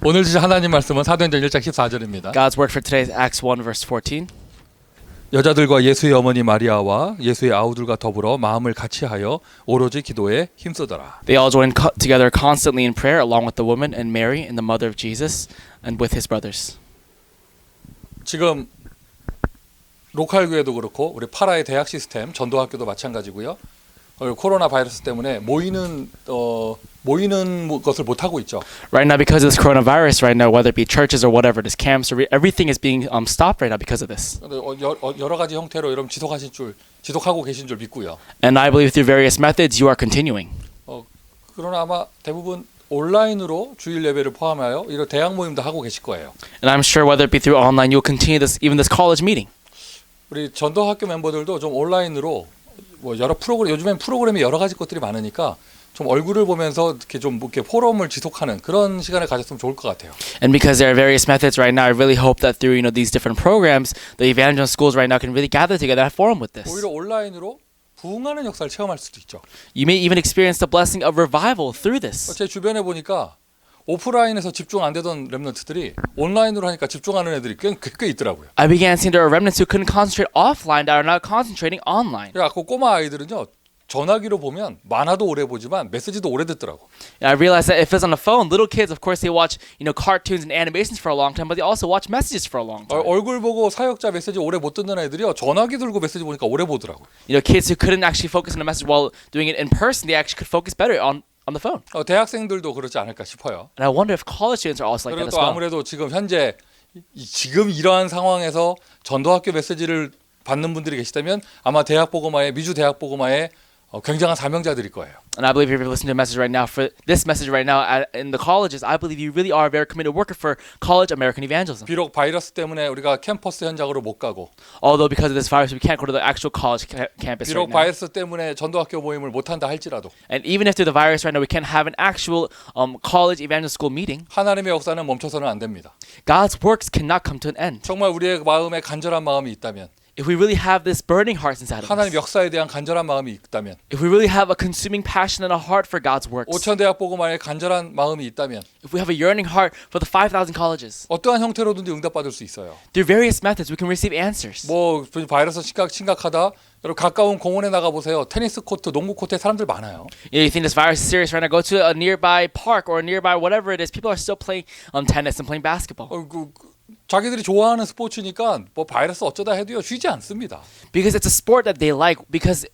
오늘 주신 하나님 말씀은 사도행전 1장 14절입니다. God's word for today is Acts 1 verse 14. 여자들과 예수의 어머니 마리아와 예수의 아우들과 더불어 마음을 같이하여 오로지 기도에 힘쓰더라. They all joined together constantly in prayer along with the woman and Mary and the mother of Jesus and with his brothers. 지금 로컬 교회도 그렇고 우리 파라의 대학 시스템 전도학교도 마찬가지고요. 코로나 바이러스 때문에 모이는 것을 못 하고 있죠. Right now, because of this coronavirus, right now, whether it be churches or whatever, it is camps or everything is being stopped right now because of this. 근데 여러 가지 형태로 여러분 지속하고 계신 줄 믿고요. And I believe through various methods, you are continuing. 그러나 아마 대부분 온라인으로 주일 예배를 포함하여 이런 대학 모임도 하고 계실 거예요. And I'm sure whether it be through online, you'll continue this, even this college meeting. 우리 전도학교 멤버들도 좀 온라인으로 여러 프로그램 요즘엔 프로그램이 여러 가지 것들이 많으니까 좀 얼굴을 보면서 이렇게 좀 이렇게 포럼을 지속하는 그런 시간을 가졌으면 좋을 것 같아요. And because there are various methods right now, I really hope that through these different programs, the evangelism schools right now can really gather together and forum with this. 오히려 온라인으로 부흥하는 역사를 체험할 수도 있죠. You may even experience the blessing of revival through this. 제 주변에 보니까 오프라인에서 집중 안 되던 렘넌트들이 온라인으로 하니까 집중하는 애들이 꽤 있더라고요. I began seeing there are remnants who couldn't concentrate offline that are now concentrating online. 그래서 꼬마 아이들은요. 전화기로 보면 만화도 오래 보지만 메시지도 오래 듣더라고. And I realized that if it's on the phone, little kids, of course, they watch cartoons and animations for a long time, but they also watch messages for a long time. 얼굴 보고 사역자 메시지 오래 못 듣는 애들이요. 전화기 들고 메시지 보니까 오래 보더라고. Kids who couldn't actually focus on a message while doing it in person, they actually could focus better on the phone. 대학생들도 그렇지 않을까 싶어요. And I wonder if college students are also like 그리고 that as 또 well. 아무래도 지금 이러한 상황에서 전도학교 메시지를 받는 분들이 계시다면 아마 미주 대학 복음화의 굉장한 사명자들일 거예요. And I believe if you're listening to a message right now, for this message right now in the colleges, I believe you really are a very committed worker for college American evangelism. 비록 바이러스 때문에 우리가 캠퍼스 현장으로 못 가고, Although because of this virus, we can't go to the actual college campus 비록 right now. 바이러스 때문에 전도학교 모임을 못 한다 할지라도, And even if through the virus right now, we can't have an actual college evangelism school meeting, 하나님의 역사는 멈춰서는 안 됩니다. God's works cannot come to an end. 정말 우리의 마음에 간절한 마음이 있다면, If we really have this burning heart inside of 하나님 us, 역사에 대한 간절한 마음이 있다면, if we really have a consuming passion and a heart for God's works, 오천 대학 복음화에 간절한 마음이 있다면, if we have a yearning heart for the 5,000 colleges, 어떠한 형태로든지 응답받을 수 있어요. through various methods, we can receive answers. 바이러스 심각하다. 여러분 가까운 공원에 나가 보세요. 테니스 코트, 농구 코트에 사람들 많아요. You think this virus is serious right now? Go to a nearby park or nearby whatever it is. People are still playing tennis and playing basketball. 자기들이 좋아하는 스포츠니까 바이러스 어쩌다 해도요 쉬지 않습니다. Because it's a sport that they like. Because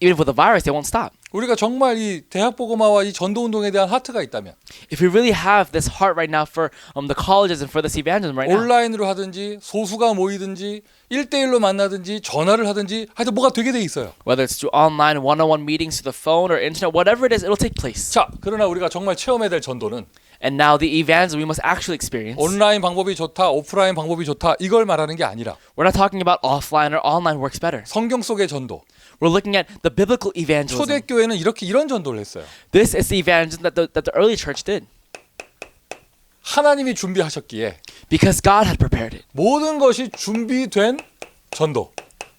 even with the virus, they won't stop. 우리가 정말 이 대학 복음화와 이 전도 운동에 대한 하트가 있다면, If we really have this heart right now for the colleges and for this evangelism right now, 온라인으로 하든지 소수가 모이든지 1대1로 만나든지 전화를 하든지 하여튼 뭐가 되게 돼 있어요. whether it's through online one-on-one meetings, through the phone or internet, whatever it is, it'll take place. 자, 그러나 우리가 정말 체험해야 될 전도는 And now the evangelism we must actually experience. 온라인 방법이 좋다, 오프라인 방법이 좋다 이걸 말하는 게 아니라 We're not talking about offline or online works better. 성경 속의 전도. We're looking at the biblical evangelism. 초대교회는 이런 전도를 했어요. This is the evangelism that the early church did. 하나님이 준비하셨기에 Because God had prepared it. 모든 것이 준비된 전도.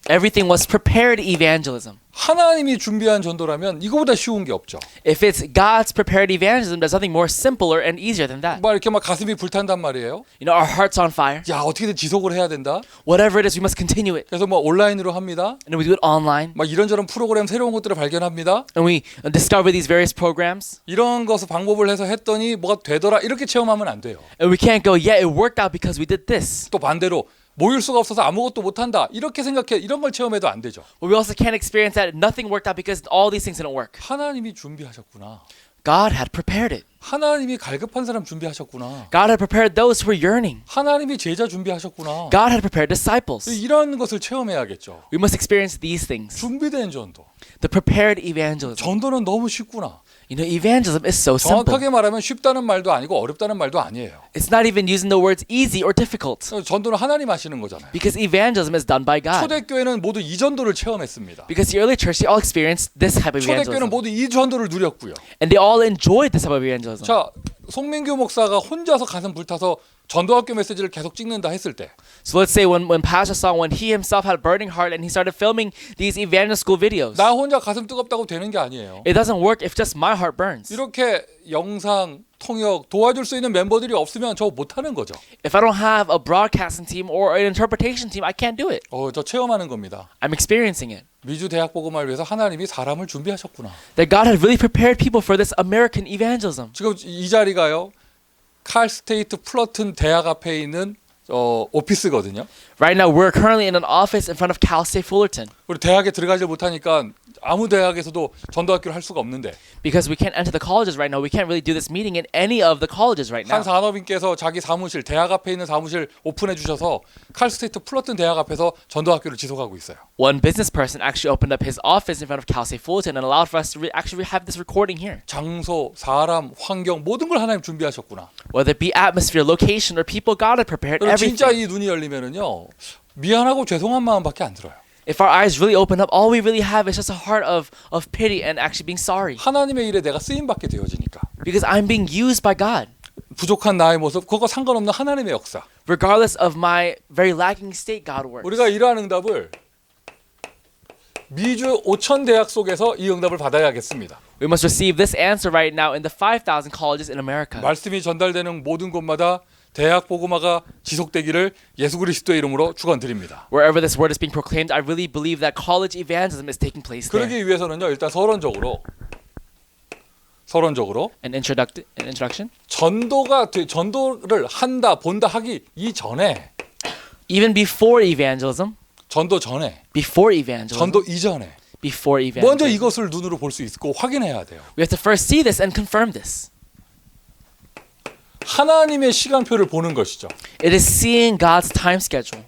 Everything was prepared evangelism. 하나님이 준비한 전도라면 이거보다 쉬운 게 없죠. If it's God's prepared evangelism, there's nothing more simpler and easier than that. 이렇게 가슴이 불탄단 말이에요. Our heart's on fire. 야, 어떻게든 지속을 해야 된다. Whatever it is, we must continue it. 그래서 온라인으로 합니다. And we do it online. 이런저런 프로그램 새로운 것들을 발견합니다. And we discover these various programs. 이런 것을 방법을 해서 했더니 뭐가 되더라 이렇게 체험하면 안 돼요. And we can't go, yeah, it worked out because we did this. 또 반대로 모일 수가 없어서 아무것도 못한다 이렇게 생각해 이런 걸 체험해도 안 되죠. But we also can't experience that nothing worked out because all these things didn't work. 하나님이 준비하셨구나. God had prepared it. 하나님이 갈급한 사람 준비하셨구나. God had prepared those who were yearning. 하나님이 제자 준비하셨구나. God had prepared disciples. 이런 것을 체험해야겠죠. We must experience these things. 준비된 전도. The prepared evangelism. 전도는 너무 쉽구나. Evangelism is so simple. 정확하게 말하면 쉽다는 말도 아니고 어렵다는 말도 아니에요. It's not even using the words easy or difficult. 전도는 하나님 하시는 거잖아요. Because evangelism is done by God. 초대교회는 모두 이 전도를 체험했습니다. Because the early church, they all experienced this type of 초대교회는 evangelism. 모두 이 전도를 누렸고요. And they all enjoyed this type of evangelism. 자, 송민규 목사가 혼자서 가슴 불타서 전도학교 메시지를 계속 찍는다 했을 때 So let's say when Pastor Song, when he himself had a burning heart and he started filming these evangel school videos, 나 혼자 가슴 뜨겁다고 되는 게 아니에요. it doesn't work if just my heart burns. 이렇게 영상 통역 도와줄 수 있는 멤버들이 없으면 저 못하는 거죠. If I don't have a broadcasting team or an interpretation team, I can't do it. 저 체험하는 겁니다. I'm experiencing it. 미주 대학 복음화를 위해서 하나님이 사람을 준비하셨구나. That God had really prepared people for this American evangelism. 지금 이 자리가요. 칼 스테이트 플러튼 대학 앞에 있는 오피스거든요. Right now, we're currently in an office in front of Cal State Fullerton 우리 대학에 들어가지 못하니까 아무 대학에서도 전도학교를 할 수가 없는데 because we can't enter the colleges right now. We can't really do this meeting in any of the colleges right 한 now. 산업인께서 자기 사무실 대학 앞에 있는 사무실 오픈해 주셔서 칼 스테이트 플러튼 대학 앞에서 전도학교를 지속하고 있어요. One business person actually opened up his office in front of Cal State Fullerton and allowed for us to actually have this recording here. 장소, 사람, 환경 모든 걸 하나님 준비하셨구나. Whether it be atmosphere, location, or people, God had prepared 그리고 진짜 everything. 이 눈이 열리면은요 미안하고 죄송한 마음밖에 안 들어요. If our eyes really open up, all we really have is just a heart of pity and actually being sorry. 하나님의 일에 내가 쓰임 받게 되어지니까 Because I'm being used by God. 부족한 나의 모습 그거 상관없는 하나님의 역사. Regardless of my very lacking state, God works. 우리가 이러한 응답을 미주 5천 대학 속에서 이 응답을 받아야겠습니다. We must receive this answer right now in the 5,000 colleges in America. 말씀이 전달되는 모든 곳마다 대학 복음화가 지속되기를 예수 그리스도의 이름으로 축원드립니다. Wherever this word is being proclaimed, I really believe that college evangelism is taking place there. 그러기 위해서는요 일단 서론적으로 An introduction. 전도를 한다 본다 하기 이전에 Even before evangelism, 전도 전에 before evangelism, 전도 이전에 before 먼저 evangelism, 이것을 눈으로 볼 수 있고 확인해야 돼요. we have to first see this and confirm this. 하나님의 시간표를 보는 것이죠. It is seeing God's time schedule.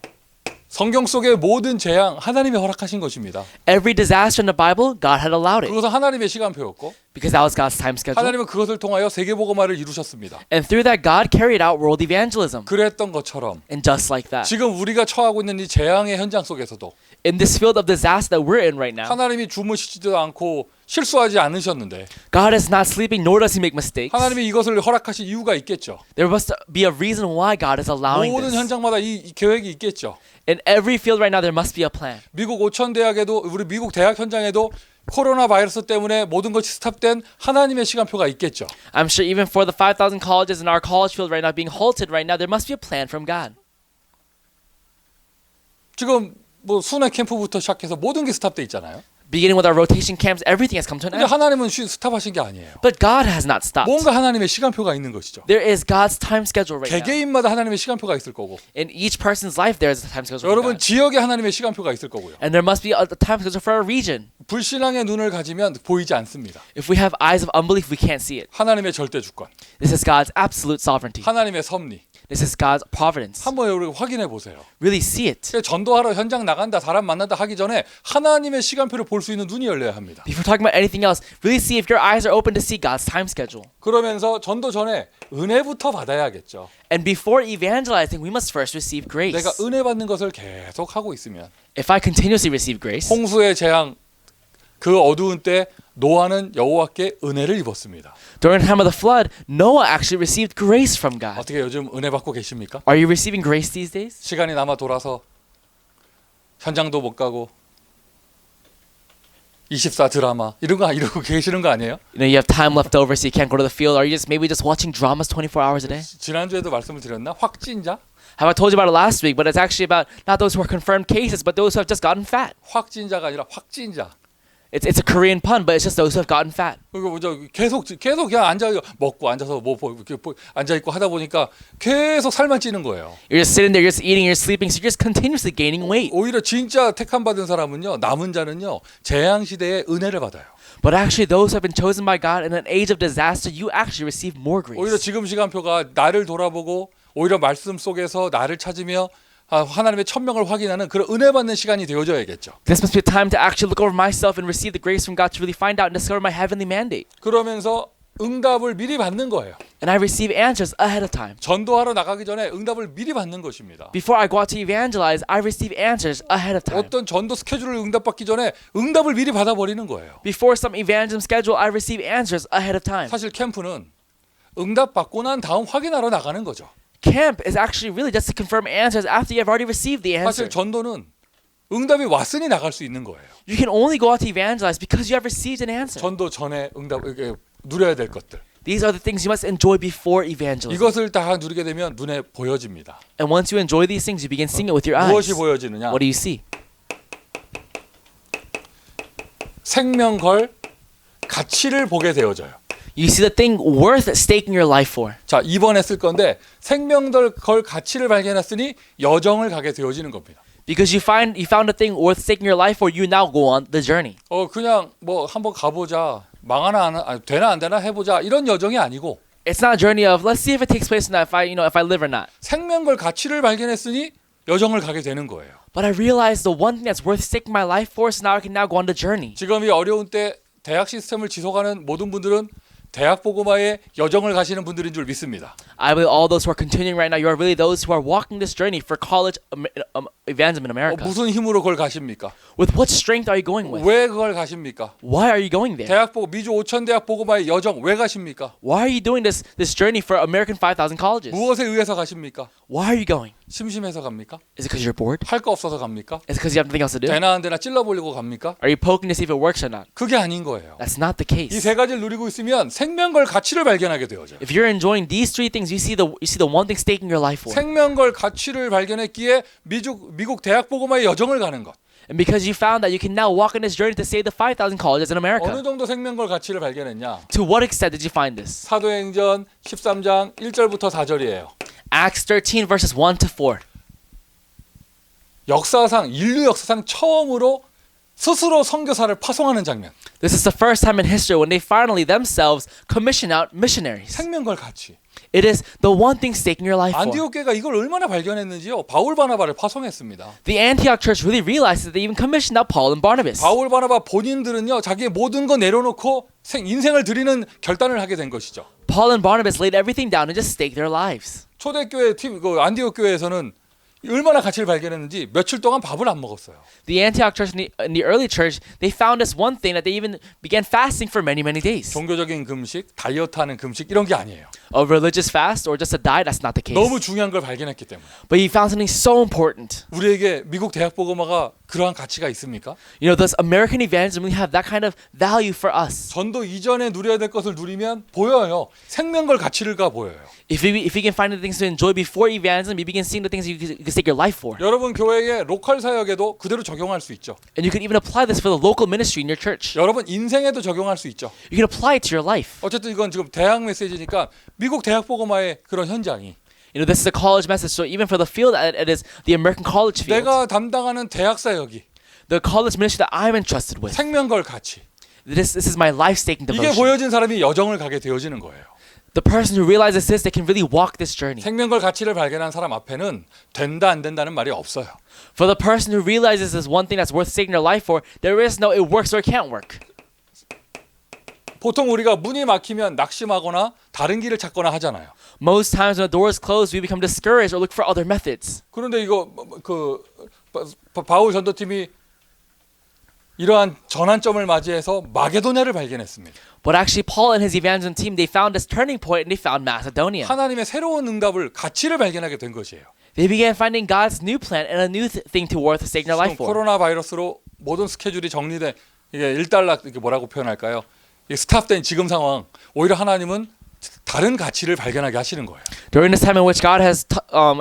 성경 속의 모든 재앙 하나님이 허락하신 것입니다. Every disaster in the Bible, God had allowed it 그것은 하나님의 시간표였고 because that was God's time schedule. 하나님은 그것을 통하여 세계복음화를 이루셨습니다. And through that, God carried out world evangelism. 그랬던 것처럼 And just like that, 지금 우리가 처하고 있는 이 재앙의 현장 속에서도 in this field of disaster that we're in right now, 하나님이 주무시지도 않고 실수하지 않으셨는데 God is not sleeping, nor does He make mistakes. 하나님이 이것을 허락하신 이유가 있겠죠. There must be a reason why God is allowing 모든 this. 현장마다 이 계획이 있겠죠. In every field right now, there must be a plan. 미국 5천 대학에도 우리 미국 대학 현장에도 코로나 바이러스 때문에 모든 것이 스탑된 하나님의 시간표가 있겠죠. I'm sure even for the 5,000 colleges in our college field right now being halted right now, there must be a plan from God. 지금 뭐 순회 캠프부터 시작해서 모든 게 스탑돼 있잖아요. Beginning with our rotation camps, everything has come to an 근데 end. 하나님은 스탑하신 게 아니에요. But God has not stopped. 뭔가 하나님의 시간표가 있는 것이죠. There is God's time schedule right now. 개개인마다 하나님의 시간표가 있을 거고 In each person's life, there is a time schedule for 여러분 God. 지역에 하나님의 시간표가 있을 거고요. And there must be a time schedule for our region. 불신앙의 눈을 가지면 보이지 않습니다. If we have eyes of unbelief, we can't see it. 하나님의 절대 주권, This is God's absolute sovereignty. 하나님의 섭리. This is God's providence. 한번 우리 확인해 보세요. Really see it. 전도하러 현장 나간다, 사람 만난다 하기 전에 하나님의 시간표를 볼 수 있는 눈이 열려야 합니다. Before talking about anything else, really see if your eyes are open to see God's time schedule. 그러면서 전도 전에 은혜부터 받아야겠죠. And before evangelizing, we must first receive grace. 내가 은혜 받는 것을 계속 하고 있으면 If I continuously receive grace, 홍수의 재앙 그 어두운 때 노아는 여호와께 은혜를 입었습니다. during the time of the flood, Noah actually received grace from God. 어떻게 요즘 은혜 받고 계십니까? Are you receiving grace these days? 시간이 남아 돌아서 현장도 못 가고 24 드라마 이런 거 이러고 계시는 거 아니에요? You know, you have time left over so you can't go to the field. Are you just maybe just watching dramas 24 hours a day? 지난주에도 말씀을 드렸나? 확진자? Have I told you about it last week? But it's actually about not those who are confirmed cases, but those who have just gotten fat. 확진자가 아니라 확진자. It's a Korean pun, but it's just those who have gotten fat. 그리고 계속 그냥 앉아 먹고 앉아서 이렇게 앉아 있고 하다 보니까 계속 살만 찌는 거예요. You're just sitting there, you're just eating, you're sleeping, so you're just continuously gaining weight. 오히려 진짜 택함 받은 사람은요, 남은 자는요, 재앙 시대에 은혜를 받아요. But actually, those who have been chosen by God in an age of disaster, you actually receive more 오히려 grace. 지금 시간표가 나를 돌아보고 오히려 말씀 속에서 나를 찾으며 하나님의 천명을 확인하는 그런 은혜 받는 시간이 되어져야겠죠. This must be a time to actually look over myself and receive the grace from God to really find out and discover my heavenly mandate. 그러면서 응답을 미리 받는 거예요. And I receive answers ahead of time. 전도하러 나가기 전에 응답을 미리 받는 것입니다. Before I go out to evangelize, I receive answers ahead of time. 어떤 전도 스케줄을 응답받기 전에 응답을 미리 받아버리는 거예요. Before some evangelism schedule, I receive answers ahead of time. 사실 캠프는 응답 받고 난 다음 확인하러 나가는 거죠. Camp is actually really just to confirm answers after you have already received the answer. 사실 전도는 응답이 왔으니 나갈 수 있는 거예요. You can only go out to evangelize because you have received an answer. 전도 전에 응답 이게 누려야 될 것들. These are the things you must enjoy before evangelism. 이것을 다 누리게 되면 눈에 보여집니다. And once you enjoy these things, you begin seeing it with your eyes. 무엇이 보여지느냐? What do you see? 생명 걸 가치를 보게 되어져요. You see the thing worth staking your life for. 자, 2번에 쓸 건데 생명 걸 가치를 발견했으니 여정을 가게 되어지는 겁니다. Because you found a thing worth staking your life for, you now go on the journey. 그냥 뭐 한번 가보자. 망하나 되나 안 되나 해보자. 이런 여정이 아니고 It's not a journey of let's see if it takes place or not, if I live or not. 생명 걸 가치를 발견했으니 여정을 가게 되는 거예요. But I realized the one thing that's worth staking my life for, so now I can now go on the journey. 지금 이 어려운 때 대학 시스템을 지속하는 모든 분들은 대학 복음화의 여정을 가시는 분들인 줄 믿습니다. I believe all those who are continuing right now, you are really those who are walking this journey for college evangelism in America. 무슨 힘으로 그걸 가십니까? With what strength are you going with? 왜 그걸 가십니까? Why are you going there? 대학 복음 미주 5천 대학 복음화의 여정 왜 가십니까? Why are you doing this journey for American 5,000 colleges? 무엇에 의해서 가십니까? Why are you going? 심심해서 갑니까? Is it because you're bored? 할 거 없어서 갑니까? Is it because you have nothing else to do? 되나 안 되나 찔러보려고 갑니까? Are you poking to see if it works or not? 그게 아닌 거예요. That's not the 이 case. 세 가지를 누리고 있으면 생명걸 가치를 발견하게 되어져요. If you're enjoying these three things, you see the one thing staking your life for. 생명걸 가치를 발견했기에 미국 대학 복음화의 여정을 가는 것. And because you found that you can now walk on this journey to save the 5,000 colleges in 어느 America. 정도 생명걸 가치를 발견했냐? To what extent did you find this? 사도행전 13장 1절부터 4절이에요. Acts 13 verses 1 to 4. 인류 역사상 처음으로 스스로 선교사를 파송하는 장면. This is the first time in history when they finally themselves commission out missionaries. 생명걸 가치. It is the one thing staking your life for. 안디옥 교회가 이걸 얼마나 발견했는지요. 바울 바나바를 파송했습니다. The Antioch church really realized that they even commissioned out Paul and Barnabas. 바울 바나바 본인들은요. 자기의 모든 거 내려놓고 인생을 드리는 결단을 하게 된 것이죠. Paul and Barnabas laid everything down and just staked their lives. 초대교회 안디옥 교회에서는 얼마나 가치를 발견했는지 며칠 동안 밥을 안 먹었어요. The Antioch church in the early church, they found this one thing that they even began fasting for many, many days. 종교적인 금식, 다이어트하는 금식 이런 게 아니에요. A religious fast or just a diet, that's not the case. 너무 중요한 걸 발견했기 때문에. But he found something so important. 우리에게 미국 대학 복음화가 그러한 가치가 있습니까? You know, does American evangelism really have that kind of value for us? 전도 이전에 누려야 될 것을 누리면 보여요. 생명걸 가치를가 보여요. If we can find the things to enjoy before evangelism, you begin seeing the things you can stake your life for. 여러분 교회의 로컬 사역에도 그대로 적용할 수 있죠. And you could even apply this for the local ministry in your church. 여러분 인생에도 적용할 수 있죠. You can apply it to your life. 어쨌든 이건 지금 대학 메시지니까 미국 대학 복음화의 그런 현장이 You know, this is a college message, so even for the field, it is the American college field. 내가 담당하는 대학 사역이 The college ministry that I'm entrusted with. 생명걸 가치. This is my life-staking 이게 devotion. 보여진 사람이 여정을 가게 되어지는 거예요. The person who realizes this, they can really walk this journey. 생명걸 가치를 발견한 사람 앞에는 된다 안 된다는 말이 없어요. For the person who realizes this one thing that's worth staking their life for, there is no it works or it can't work. 보통 우리가 문이 막히면 낙심하거나 다른 길을 찾거나 하잖아요. Most times when the door is closed, we become discouraged or look for other methods. 그런데 이거 바울 전도팀이 이러한 전환점을 맞이해서 마게도냐를 발견했습니다. But actually, Paul and his evangelism team, they found this turning point and they found Macedonia. 하나님의 새로운 응답을 가치를 발견하게 된 것이에요. They began finding God's new plan and a new thing to worth staking their life for. 코로나 바이러스로 모든 스케줄이 정리된 이게 일단락 이게 뭐라고 표현할까요? 이 스탑된 지금 상황 오히려 하나님은 다른 가치를 발견하게 하시는 거예요. During this time in which God has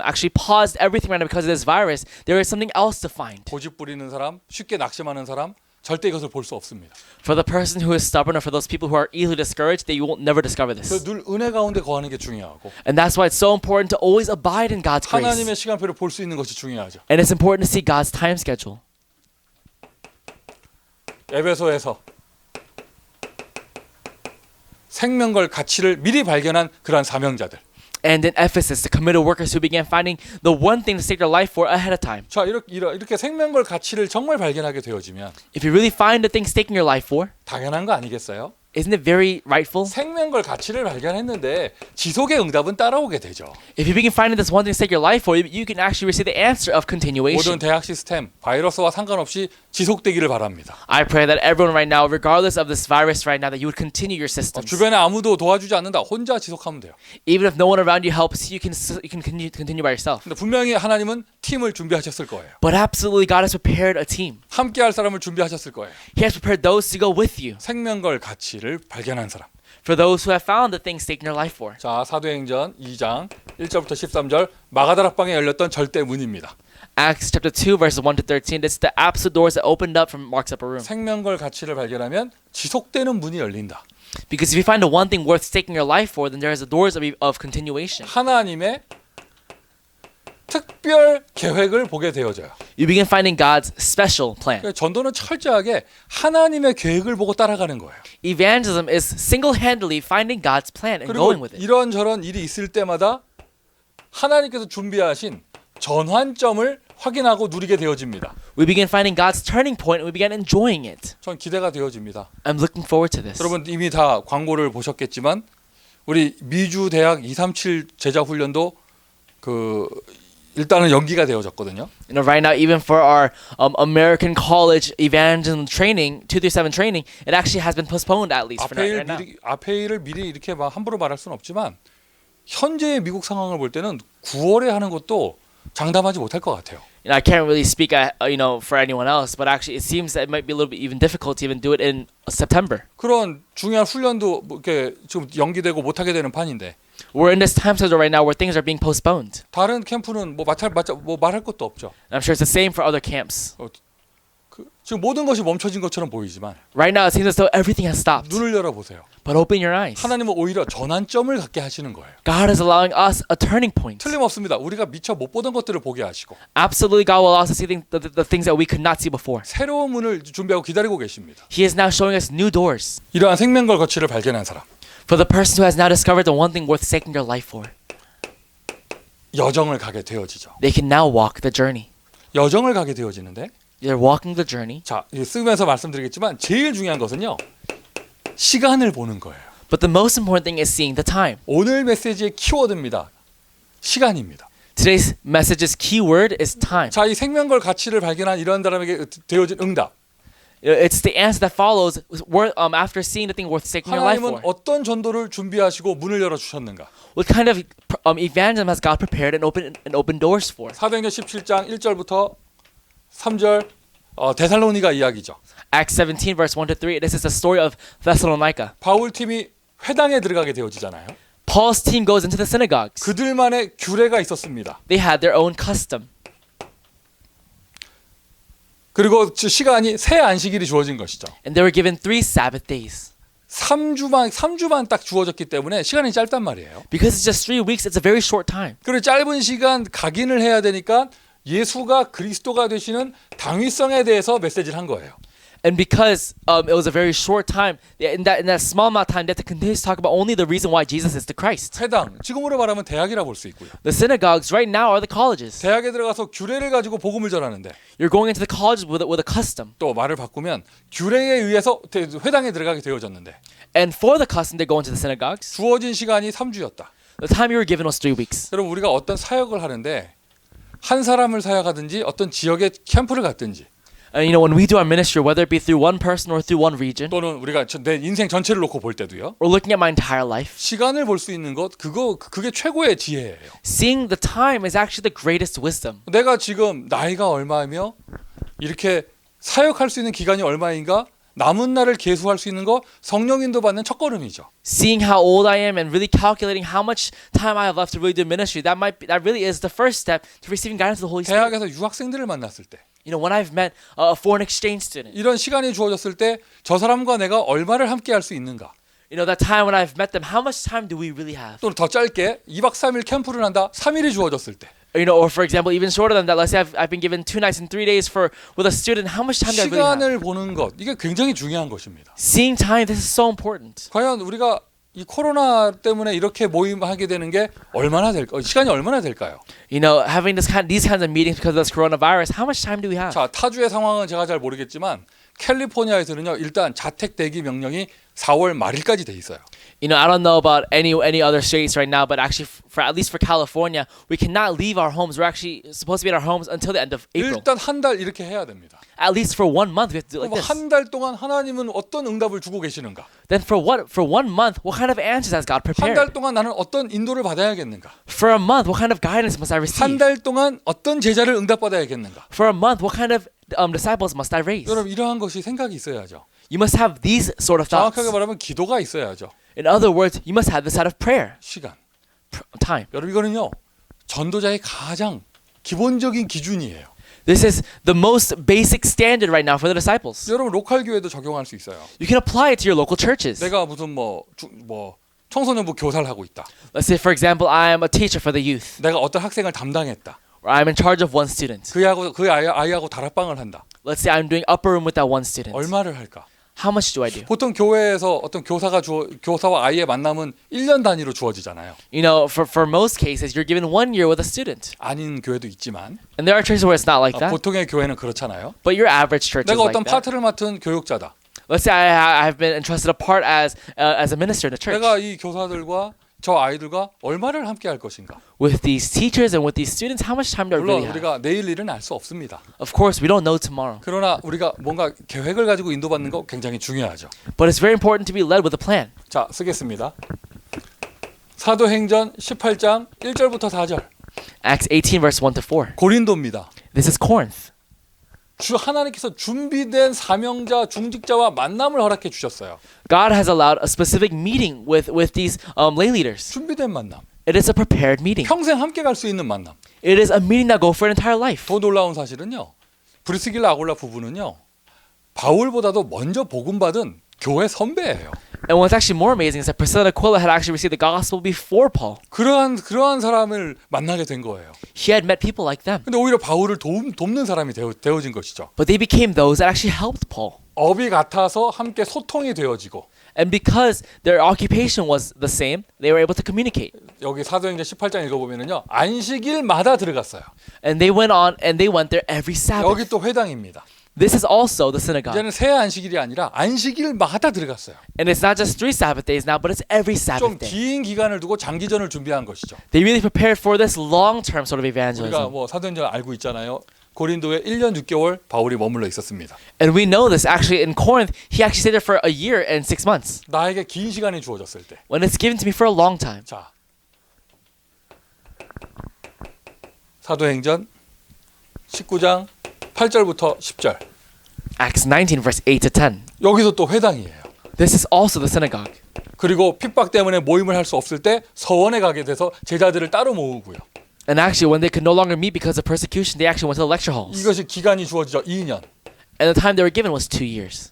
actually paused everything right now because of this virus, there is something else to find. 고집 부리는 사람, 쉽게 낙심하는 사람 절대 이것을 볼 수 없습니다. For the person who is stubborn or for those people who are easily discouraged, they will never discover this. 늘 은혜 가운데 거하는 게 중요하고 And that's why it's so important to always abide in God's grace. 하나님의 시간표를 볼 수 있는 것이 중요하죠. And it's important to see God's time schedule. 에베소에서 생명걸 가치를 미리 발견한 그러한 사명자들. And in Ephesus, the committed workers who began finding the one thing to stake their life for ahead of time. 자, 이렇게 생명걸 가치를 정말 발견하게 되어지면 If you really find the thing staking your life for, 당연한 거 아니겠어요? Isn't it very rightful? 생명걸 가치를 발견했는데 지속의 응답은 따라오게 되죠. If you begin finding this one thing to stake your life for, you can actually receive the answer of 모든 continuation. 대학 시스템 바이러스와 상관없이 지속되기를 바랍니다. I pray that everyone right now, regardless of this virus right now, that you would continue your systems. 주변에 아무도 도와주지 않는다. 혼자 지속하면 돼요. Even if no one around you helps, you can continue by yourself. 근데 분명히 하나님은 팀을 준비하셨을 거예요. But absolutely, God has prepared a team. 함께 할 사람을 준비하셨을 거예요. He has prepared those to go with you. 생명걸 가치를 발견한 사람. For those who have found the things taken their life for. 자, 사도행전 2장 1절부터 13절 마가다락방에 열렸던 절대 문입니다. Acts chapter 2 verses 1 to 13. This is the absolute doors that opened up from Mark's upper room. 생명걸 가치를 발견하면 지속되는 문이 열린다. Because if you find the one thing worth staking your life for, then there is the doors of continuation. 하나님의 특별 계획을 보게 되어져요. You begin finding God's special plan. 그러니까 전도는 철저하게 하나님의 계획을 보고 따라가는 거예요. Evangelism is single-handedly finding God's plan and 그리고 going with it. 이런저런 일이 있을 때마다 하나님께서 준비하신 전환점을 확인하고 누리게 되어집니다. We begin finding God's turning point and we begin enjoying it. 전 기대가 되어집니다. I'm looking forward to this. 여러분 이미 다 광고를 보셨겠지만 우리 미주 대학 237 제자 훈련도 일단은 연기가 되어졌거든요. You know, right now, even for our American college evangelism training, 237 training, it actually has been postponed at least for right now. 앞에 일을 미리 이렇게 막 함부로 말할 수는 없지만 현재의 미국 상황을 볼 때는 9월에 하는 것도 장담하지 못할 것 같아요. You know, I can't really speak, for anyone else, but actually, it seems that it might be a little bit even difficult to even do it in September. 그런 중요한 훈련도 뭐 이렇게 지금 연기되고 못하게 되는 판인데 We're in this time schedule right now where things are being postponed. 다른 캠프는 뭐 말할 것도 없죠. And I'm sure it's the same for other camps. 지금 모든 것이 멈춰진 것처럼 보이지만 Right now, it seems as though everything has stopped. 눈을 열어보세요. But open your eyes. 하나님은 오히려 전환점을 갖게 하시는 거예요. God is allowing us a turning point. 틀림없습니다. 우리가 미처 못 보던 것들을 보게 하시고 Absolutely, God will allow us to see the things that we could not see before. 새로운 문을 준비하고 기다리고 계십니다. He is now showing us new doors. 이러한 생명걸 가치를 발견한 사람 For the person who has now discovered the one thing worth staking their life for, 여정을 가게 되어지죠. they can now walk the journey. 여정을 가게 되어지는데 They're walking the journey. 자, 쓰면서 말씀드리겠지만 제일 중요한 것은요. 시간을 보는 거예요. But the most important thing is seeing the time. 오늘 메시지의 키워드입니다. 시간입니다. Today's message's key word is time. 자, 이 생명걸 가치를 발견한 이런 사람에게 되어진 응답. It's the answer that follows after seeing the thing worth staking your life 하나님은 for. 어떤 전도를 준비하시고 문을 열어 주셨는가? What kind of evangelism has God prepared and opened doors for? 사도행전 17장 1절부터 3절 데살로니가 이야기죠. Acts 17 verse 1 to 3. This is the story of Thessalonica. 바울 팀이 회당에 들어가게 되어지잖아요. Paul's team goes into the synagogues. 그들만의 규례가 있었습니다. They had their own custom. 그리고 시간이 새 안식일이 주어진 것이죠. And they were given 3 Sabbath days. 3주만 딱 주어졌기 때문에 시간이 짧단 말이에요. Because it's just 3 weeks, it's a very short time. 그리고 짧은 시간 각인을 해야 되니까 예수가 그리스도가 되시는 당위성에 대해서 메시지를 한 거예요. And because it was a very short time, in that small amount of time, they had to continue to talk about only the reason why Jesus is the Christ. 회당, 지금으로 말하면 대학이라 볼 수 있고요. The synagogues right now are the colleges. 대학에 들어가서 규례를 가지고 복음을 전하는데 You're going into the colleges with a custom. 또 말을 바꾸면 규례에 의해서 회당에 들어가게 되어졌는데 And for the custom, they go into the synagogues. 주어진 시간이 3주였다. The time you were given was 3 weeks. 여러분 우리가 어떤 사역을 하는데 한 사람을 사역하든지 어떤 지역의 캠프를 갔든지 And when we do our ministry, whether it be through one person or through one region, 또는 우리가 내 인생 전체를 놓고 볼 때도요. or looking at my entire life, 시간을 볼 수 있는 것 그게 최고의 지혜예요. seeing the time is actually the greatest wisdom. 내가 지금 나이가 얼마이며 이렇게 사역할 수 있는 기간이 얼마인가 남은 날을 계수할 수 있는 거 성령 인도 받는 첫걸음이죠. Seeing how old I am and really calculating how much time I have left to really do ministry, that really is the first step to receiving guidance of the Holy Spirit. 대학에서 유학생들을 만났을 때 When I've met a foreign exchange student, 이런 시간이 주어졌을 때 저 사람과 내가 얼마를 함께 할 수 있는가? that time when I've met them, how much time do we really have? 또는 더 짧게 2박 3일 캠프를 한다. 3일이 주어졌을 때 Or for example, even shorter than that, let's say I've been given 2 nights and 3 days with a student, how much time do I really have? 시간을 보는 것 이게 굉장히 중요한 것입니다. Seeing time, this is so important. 과연 우리가 이 코로나 때문에 이렇게 모임하게 되는 게 얼마나 될까? 시간이 얼마나 될까요? Having these kinds of meetings because of this coronavirus, how much time do we have? 자, 타주의 상황은 제가 잘 모르겠지만 캘리포니아에서는요. 일단 자택 대기 명령이 4월 말일까지 돼 있어요. You know, I don't know about any other states right now, but actually, for at least for California, we cannot leave our homes. We're actually supposed to be in our homes until the end of April. 일단 한 달 이렇게 해야 됩니다. At least for 1 month, we have to do it like this. 한 달 동안 하나님은 어떤 응답을 주고 계시는가? Then for 1 month, what kind of answers has God 한 달 prepared? 동안 나는 어떤 인도를 받아야겠는가? For a month, what kind of guidance must I 한 receive? 달 동안 어떤 제자를 응답받아야겠는가? For a month, what kind of disciples must I raise? 여러분 이러한 것이 생각이 있어야죠. You must have these sort of thoughts. 정확하게 말하면 기도가 있어야죠. In other words, you must have the side of prayer, 시간. time. 여러분 이거는요. 전도자의 가장 기본적인 기준이에요. This is the most basic standard right now for the disciples. 여러분 로컬 교회도 적용할 수 있어요. You can apply it to your local churches. 내가 무슨 청소년부 교사를 하고 있다. Let's say, for example, I am a teacher for the youth, 내가 어떤 학생을 담당했다. or I'm in charge of one student. 그 아이하고 다락방을 한다. Let's say I'm doing upper room with that one student. 얼마를 할까? How much do I do? 보통 교회에서 어떤 교사와 아이의 만남은 1년 단위로 주어지잖아요. You know, for most cases, you're given 1 year with a student. 아닌 교회도 있지만 And there are churches where it's not like that. 보통의 교회는 그렇잖아요. But your average church is 내가 like 어떤 that. 파트를 맡은 교육자다. Let's say I've been entrusted a part as a minister in the church. 내가 이 교사들과 저 아이들과 얼마를 함께 할 것인가? With these teachers and with these students, how much time do I 물론 really have? 우리가 내일 일은 알 수 없습니다. Of course, we don't know tomorrow. 그러나 우리가 뭔가 계획을 가지고 인도받는 거 굉장히 중요하죠. But it's very important to be led with a plan. 자, 쓰겠습니다. 사도행전 18장 1절부터 4절. Acts 18 verse 1 to 4. 고린도입니다. This is Corinth. 하나님께서 준비된 사명자, 중직자와 만남을 허락해 주셨어요. God has allowed a specific meeting with these lay leaders. 준비된 만남. It is a prepared meeting. 평생 함께 갈 수 있는 만남. It is a meeting that go for an entire life. 더 놀라운 사실은요. 브리스길라 아굴라 부부는요. 바울보다도 먼저 복음받은 교회 선배예요. And what's actually more amazing is that Priscilla and Aquila had actually received the gospel before Paul. 그러한 사람을 만나게 된 거예요. He had met people like them. 근데 오히려 바울을 돕는 사람이 되어진 것이죠. But they became those that actually helped Paul. 업이 같아서 함께 소통이 되어지고 And because their occupation was the same, they were able to communicate. 여기 사도행전 18장 읽어보면은요. 안식일마다 들어갔어요. And they went on and they went there every Sabbath. 여기 또 회당입니다. This is also the synagogue. 이제는 새 안식일이 아니라 안식일마다 들어갔어요. And it's not just 3 Sabbath days now, but it's every 좀 Sabbath day. 긴 기간을 두고 장기전을 준비한 것이죠. They really prepared for this long-term sort of 우리가 evangelism. 사도행전 알고 있잖아요. 고린도에 1년 6개월 바울이 머물러 있었습니다. And we know this actually in Corinth, he actually stayed there for a year and 6 months. 나에게 긴 시간이 주어졌을 때. When it's given to me for a long time. 자, 사도행전 19장 8절부터 10절. Acts 19 verse 8 to 10. 여기서 또 회당이에요. This is also the synagogue. 그리고 핍박 때문에 모임을 할 수 없을 때 서원에 가게 돼서 제자들을 따로 모으고요. And actually, when they could no longer meet because of persecution, they actually went to the lecture halls. 이것이 기간이 주어지죠. 2년. And the time they were given was 2 years.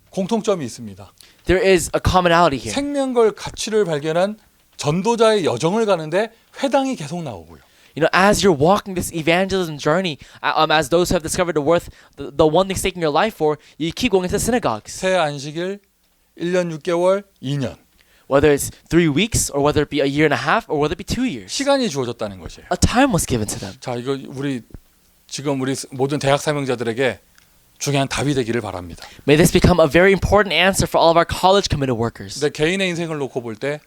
공통점이 있습니다. There is a commonality here. 생명걸 가치를 발견한 전도자의 여정을 가는데 회당이 계속 나오고요. You know, as you're walking this evangelism journey, as those who have discovered the worth, the one thing staking your life for, you keep going into synagogues. 새 안식일 1년 6개월 2년. Whether it's 3 weeks, or whether it be a year and a half, or whether it be 2 years. 시간이 주어졌다는 것이에요. A time was given to them. 자, 이거 지금 우리 모든 대학 사명자들에게 중요한 답이 되기를 바랍니다. May this become a very important answer for all of our college committed workers. 내 개인의 인생을 놓고 볼 때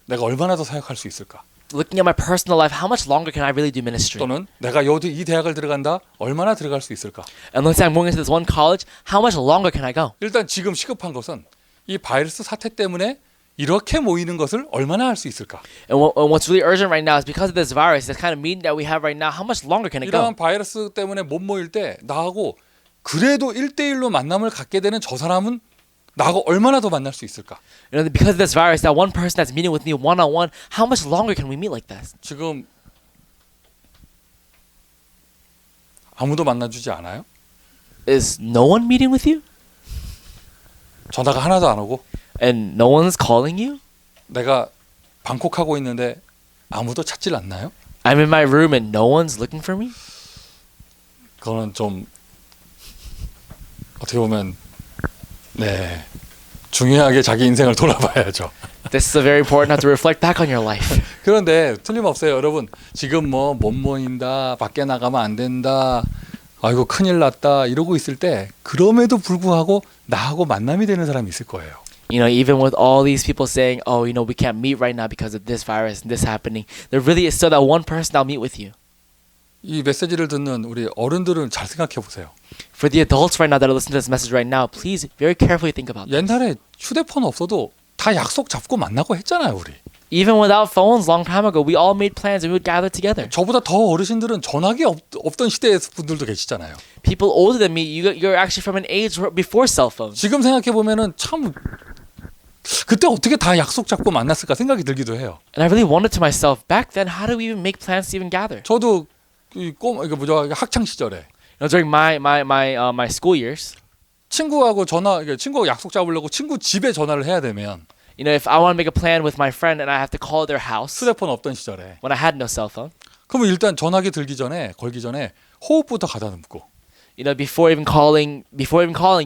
내가 얼마나 더 사역할 수 있을까? Looking at my personal life, how much longer can I really do ministry? 또는 내가 이 대학을 들어간다 얼마나 들어갈 수 있을까? And let's say I'm going into this one college, how much longer can I go? 일단 지금 시급한 것은 이 바이러스 사태 때문에 이렇게 모이는 것을 얼마나 할 수 있을까? And what's really urgent right now is because of this virus, this kind of meeting that we have right now, how much longer can it go? 이러한 바이러스 때문에 못 모일 때 나하고 그래도 1대1로 만남을 갖게 되는 저 사람은 나하고 얼마나 더 만날 수 있을까? You know, because of this virus, that one person that's meeting with me one-on-one, how much longer can we meet like that? 지금 아무도 만나주지 않아요? Is no one meeting with you? 전화가 하나도 안 오고 And no one's calling you? 내가 방콕하고 있는데 아무도 찾질 않나요? I'm in my room and no one's looking for me? 그거는 좀 어떻게 보면 네 중요하게 자기 인생을 돌아봐야죠. This is a very important not to reflect back on your life. 그런데 틀림없어요, 여러분. 지금 못 모인다, 밖에 나가면 안 된다, 아이고 큰일 났다 이러고 있을 때 그럼에도 불구하고 나하고 만남이 되는 사람이 있을 거예요. You know, even with all these people saying, "Oh, you know, we can't meet right now because of this virus and this happening," there really is still that one person that'll meet with you. 이 메시지를 듣는 우리 어른들은 잘 생각해 보세요. For the adults right now that are listening to this message right now, please very carefully think about this. 옛날에 휴대폰 없어도 다 약속 잡고 만나고 했잖아요, 우리. Even without phones, long time ago, we all made plans and we would gather together. 저보다 더 어르신들은 전화기 없던 시대의 분들도 계시잖아요. People older than me, you're actually from an age before cell phones. 지금 생각해 보면은 참 그때 어떻게 다 약속 잡고 만났을까 생각이 들기도 해요. And I really wondered to myself, back then, how do we even make plans to even gather? 저도 이거 뭐죠? 학창 시절에 You know, during my school years, 친구하고 친구하고 약속 잡으려고 친구 집에 전화를 해야 되면 you know, if I want to make a plan with my friend and I have to call their house 휴대폰 없던 시절에 when I had no cell phone, 그러면 일단 전화기 걸기 전에 호흡부터 가다듬고 you know, before even calling,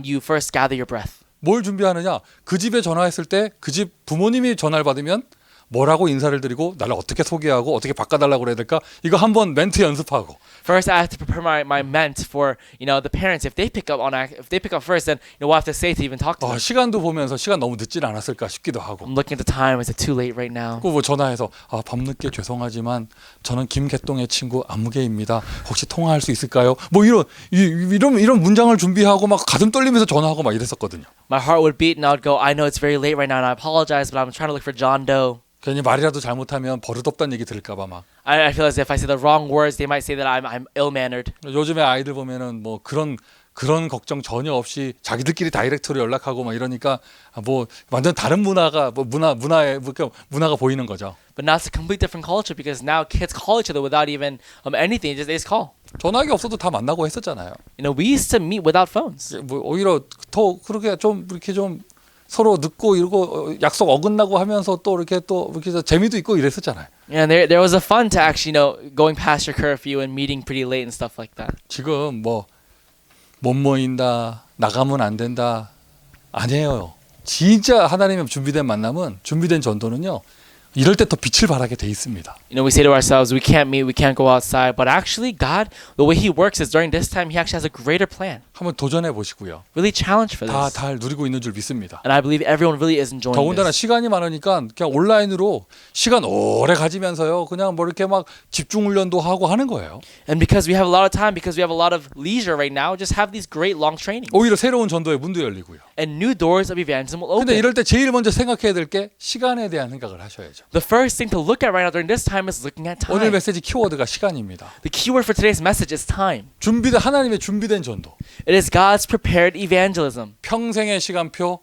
you first gather your breath. 뭘 준비하느냐? 그 집에 전화했을 때 그 집 부모님이 전화를 받으면 뭐라고 인사를 드리고 나를 어떻게 소개하고 어떻게 바꿔달라고 그래야 될까? 이거 한번 멘트 연습하고 First, I have to prepare my ment for, you know, the parents. If they pick up first, then you know what I have to say to even talk to them. 시간도 보면서 시간 너무 늦진 않았을까 싶기도 하고 I'm looking at the time. Is it too late right now? 뭐 전화해서 밤늦게 죄송하지만 저는 김개똥의 친구 안무개입니다. 혹시 통화할 수 있을까요? 뭐 이런 문장을 준비하고 막 가슴 떨리면서 전화하고 막 이랬었거든요. My heart would beat and I would go, I know it's very late right now and I apologize, but I'm trying to look for John Doe. 괜히 말이라도 잘못하면 버릇없다는 얘기 들을까봐 막. I feel as if I say the wrong words, they might say that I'm ill-mannered. 요즘에 아이들 보면은 뭐 그런 걱정 전혀 없이 자기들끼리 다이렉트로 연락하고 막 이러니까 뭐 완전 다른 문화가 문화가 보이는 거죠. But now it's a complete different culture because now kids call each other without even anything. They just call. 전화기 없어도 다 만나고 했었잖아요. You know, we used to meet without phones. 뭐 오히려 더 그렇게 좀 이렇게 좀 서로 늦고 이러고 약속 어긋나고 하면서 또 이렇게 재미도 있고 이랬었잖아요. And there was a fun to actually, you know, going past your curfew and meeting pretty late and stuff like that. 지금 뭐 못 모인다, 나가면 안 된다 아니에요. 진짜 하나님의 준비된 만남은 준비된 전도는요. 이럴 때 더 빛을 발하게 돼 있습니다. You know, we say to ourselves, we can't meet, we can't go outside. But actually, God, the way He works is during this time, He actually has a greater plan. 한번 도전해 보시고요. Really challenge for this. 다 누리고 있는 줄 믿습니다. And I believe everyone really is enjoying 더군다나 this. 시간이 많으니까 그냥 온라인으로 시간 오래 가지면서요. 그냥 뭐 이렇게 막 집중 훈련도 하고 하는 거예요. And because we have a lot of time, because we have a lot of leisure right now, just have these great long trainings. 오히려 새로운 전도의 문도 열리고요. And new doors of evangelism will 근데 open. 이럴 때 제일 먼저 생각해야 될 게 시간에 대한 생각을 하셔야죠. The first thing to look at right now during this time is looking at 오늘 time. 메시지 키워드가 시간입니다. The keyword for today's message is time. 하나님의 준비된 전도. It is God's prepared evangelism. 평생의 시간표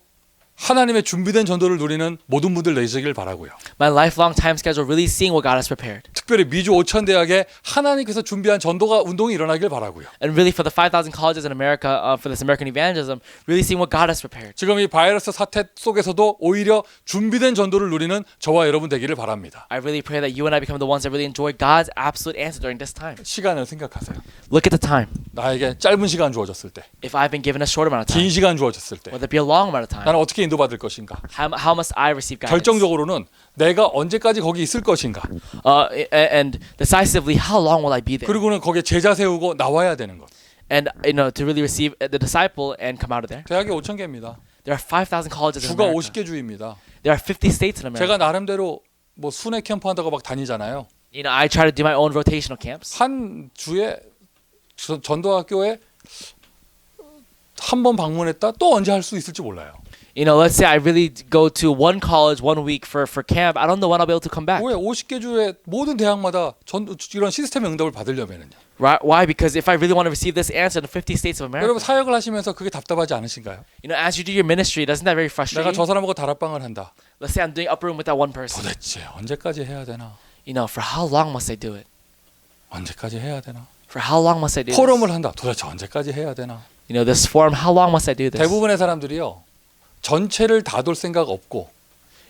하나님의 준비된 전도를 누리는 모든 분들 되시길 바라고요. My lifelong time schedule really seeing what God has prepared. 특별히 미주 5천 대학에 하나님께서 준비한 전도가 운동이 일어나길 바라고요. And really for the 5,000 colleges in America, for this American evangelism, really seeing what God has prepared. 지금 이 바이러스 사태 속에서도 오히려 준비된 전도를 누리는 저와 여러분 되기를 바랍니다. I really pray that you and I become the ones that really enjoy God's absolute answer during this time. 시간을 생각하세요. Look at the time. 나에게 짧은 시간 주어졌을 때, If I've been given a short amount of time, 긴 시간 주어졌을 때, whether it be a long amount of time, 나는 어떻게 인도받을 것인가? how must I receive guidance? 결정적으로는 내가 언제까지 거기 있을 것인가? And decisively, how long will I be there? 그리고는 거기에 제자 세우고 나와야 되는 것. And you know, to really receive the disciple and come out of there. 대학이 5천 개입니다. There are 5,000 colleges in 주가 America. 50개 주입니다. There are 50 states in America. 제가 나름대로 뭐 순회 캠프 한다고 막 다니잖아요. You know, I try to do my own rotational camps. 한 주에 전도학교에 한 번 방문했다 또 언제 할 수 있을지 몰라요. You know, let's say I really go to one college 1 week for camp. I don't know when I'll be able to come back. 왜 50개 주의 모든 대학마다 이런 시스템의 응답을 받으려면은요. Why? Because if I really want to receive this answer in 50 states of America, 여러분 사역을 하시면서 그게 답답하지 않으신가요? you know, as you do your ministry, doesn't that very frustrate 내가 you? 저 사람하고 다락방을 한다. Let's say I'm doing upper room with that one person. 도대체 언제까지 해야 되나? You know, for how long must I do it? 언제까지 해야 되나? For how long must I do this? 포럼을 한다. 도대체 언제까지 해야 되나? You know, this forum, how long must I do this? 대부분의 사람들이요. 전체를 다 돌 생각 없고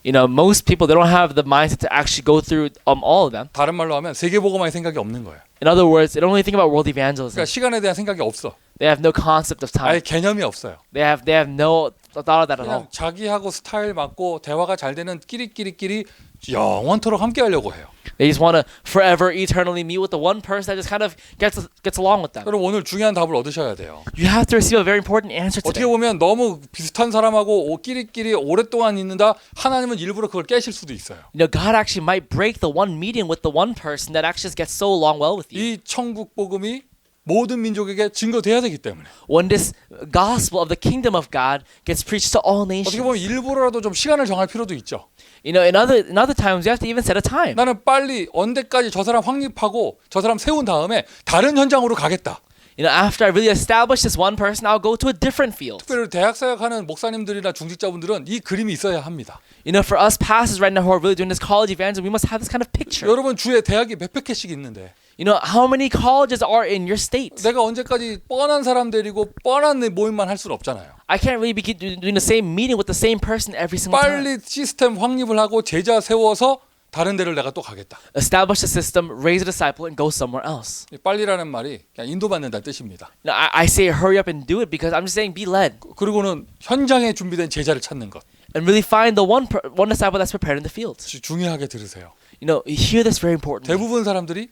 You know, most people, they don't have the mindset to actually go through all of them. 다른 말로 하면 세계복음화의 생각이 없는 거예요. In other words, they don't really think about world evangelism. 그러니까 시간에 대한 생각이 없어. They have no concept of 아예 time. 개념이 없어요. They have no thought of that at all. 그냥 자기하고 스타일 맞고 대화가 잘 되는 끼리끼리끼리 영원토록 함께 하려고 해요. They just want to forever, eternally meet with the one person that just kind of gets along with them. 그럼 오늘 중요한 답을 얻으셔야 돼요. You have to receive a very important answer 어떻게 today. 보면 너무 비슷한 사람하고 끼리끼리 오랫동안 있는다. 하나님은 일부러 그걸 깨실 수도 있어요. You know, God actually might break the one meeting with the one person that actually just gets so along well with you. 이 천국 복음이 모든 민족에게 증거돼야 되기 때문에 When this gospel of the kingdom of God gets preached to all 어떻게 보면 nations. 일부러라도 좀 시간을 정할 필요도 있죠. You know, in other times you have to even set a time. 나는 빨리 언제까지 저 사람 확립하고 저 사람 세운 다음에 다른 현장으로 가겠다. You know, after I really establish this one person, I'll go to a different field. 특별히 대학 사역하는 목사님들이나 중직자분들은 이 그림이 있어야 합니다. You know, for us pastors right now who are really doing this college evangelism, we must have this kind of picture. 여러분 주에 대학이 몇백 개씩 있는데 You know, how many colleges are in your state? 내가 언제까지 뻔한 사람 데리고 뻔한 모임만 할 수는 없잖아요. I can't really be doing the same meeting with the same person every single time. 빨리 시스템 확립을 하고 제자 세워서 다른 데를 내가 또 가겠다. Establish a system, raise a disciple, and go somewhere else. 이 빨리라는 말이 그냥 인도받는다는 뜻입니다. Now, I say hurry up and do it because I'm just saying be led 그리고는 현장에 준비된 제자를 찾는 것. and really find the one disciple that's prepared in the field. 중요하게 들으세요. You know, hear this very important. 대부분 사람들이